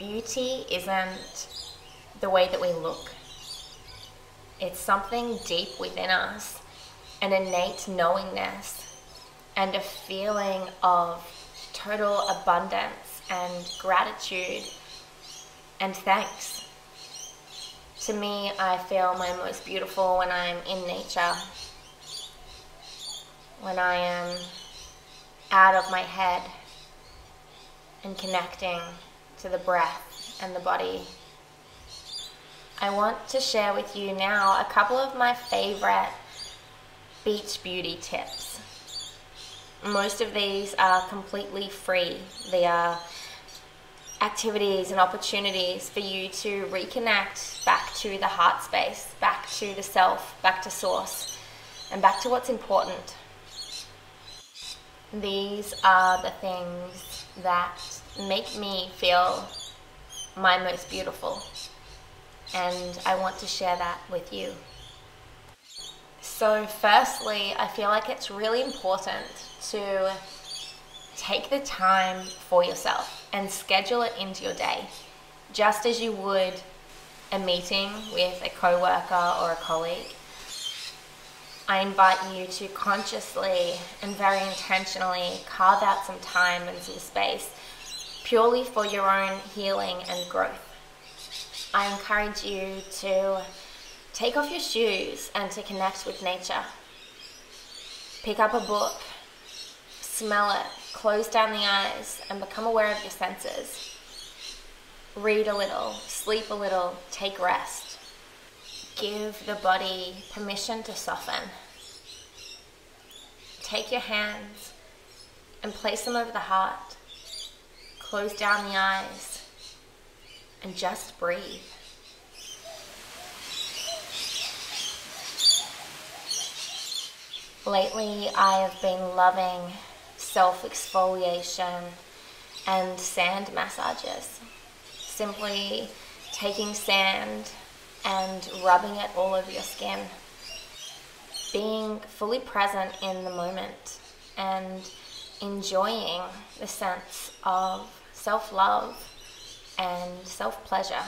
beauty isn't the way that we look. It's something deep within us, an innate knowingness and a feeling of total abundance and gratitude and thanks. To me, I feel my most beautiful when I'm in nature, when I am out of my head and connecting to the breath and the body. I want to share with you now a couple of my favorite beach beauty tips. Most of these are completely free. They are activities and opportunities for you to reconnect back to the heart space, back to the self, back to source, and back to what's important. These are the things that make me feel my most beautiful, and I want to share that with you. So firstly, I feel like it's really important to take the time for yourself and schedule it into your day, just as you would a meeting with a coworker or a colleague. I invite you to consciously and very intentionally carve out some time and some space purely for your own healing and growth. I encourage you to take off your shoes and to connect with nature. Pick up a book, smell it, close down the eyes, and become aware of your senses. Read a little, sleep a little, take rest. Give the body permission to soften. Take your hands and place them over the heart. Close down the eyes and just breathe. Lately, I have been loving self-exfoliation and sand massages. Simply taking sand and rubbing it all over your skin. Being fully present in the moment and enjoying the sense of self-love and self-pleasure.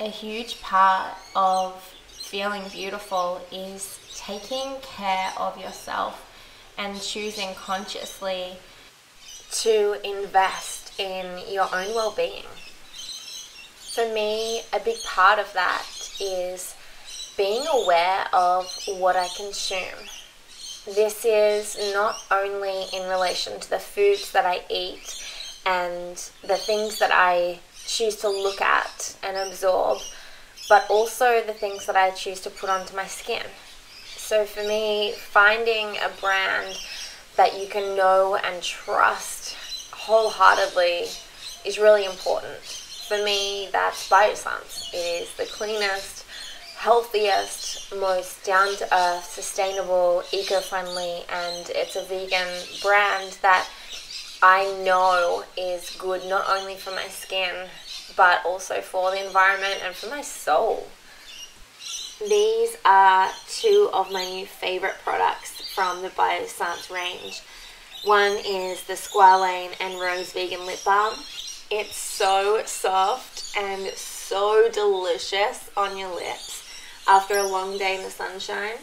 A huge part of feeling beautiful is taking care of yourself and choosing consciously to invest in your own well-being. For me, a big part of that is being aware of what I consume. This is not only in relation to the foods that I eat and the things that I choose to look at and absorb, but also the things that I choose to put onto my skin. So for me, finding a brand that you can know and trust wholeheartedly is really important. For me, that's Biossance. It is the cleanest, healthiest, most down-to-earth, sustainable, eco-friendly, and it's a vegan brand that I know is good not only for my skin, but also for the environment and for my soul. These are two of my new favorite products from the Biossance range. One is the Squalane and Rose Vegan Lip Balm. It's so soft and so delicious on your lips after a long day in the sunshine.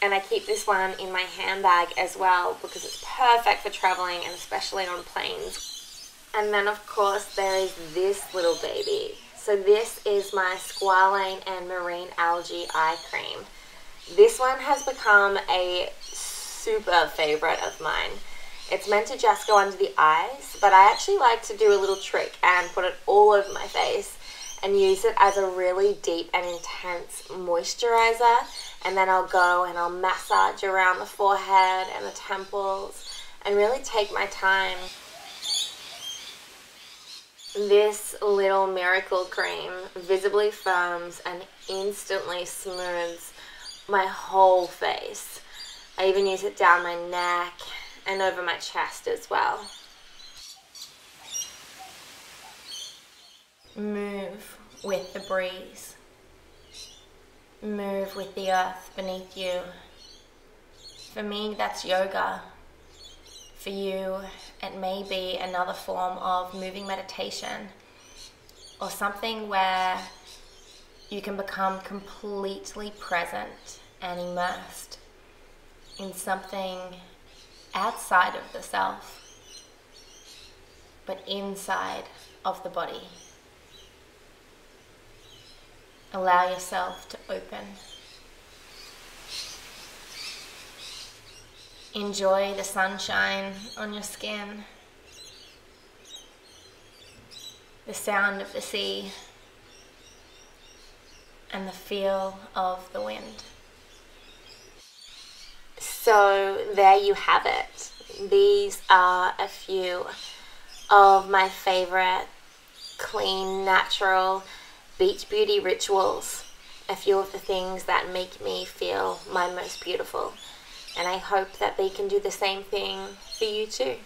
And I keep this one in my handbag as well because it's perfect for traveling and especially on planes. And then of course there is this little baby. So this is my Squalane and Marine Algae Eye Cream. This one has become a super favorite of mine. It's meant to just go under the eyes, but I actually like to do a little trick and put it all over my face and use it as a really deep and intense moisturizer. And then I'll go and I'll massage around the forehead and the temples and really take my time. This little miracle cream visibly firms and instantly smooths my whole face. I even use it down my neck and over my chest as well. Move with the breeze. Move with the earth beneath you. For me, that's yoga. For you, it may be another form of moving meditation, or something where you can become completely present and immersed in something outside of the self, but inside of the body. Allow yourself to open. Enjoy the sunshine on your skin, the sound of the sea, and the feel of the wind. So there you have it. These are a few of my favorite clean, natural beach beauty rituals. A few of the things that make me feel my most beautiful. And I hope that they can do the same thing for you too.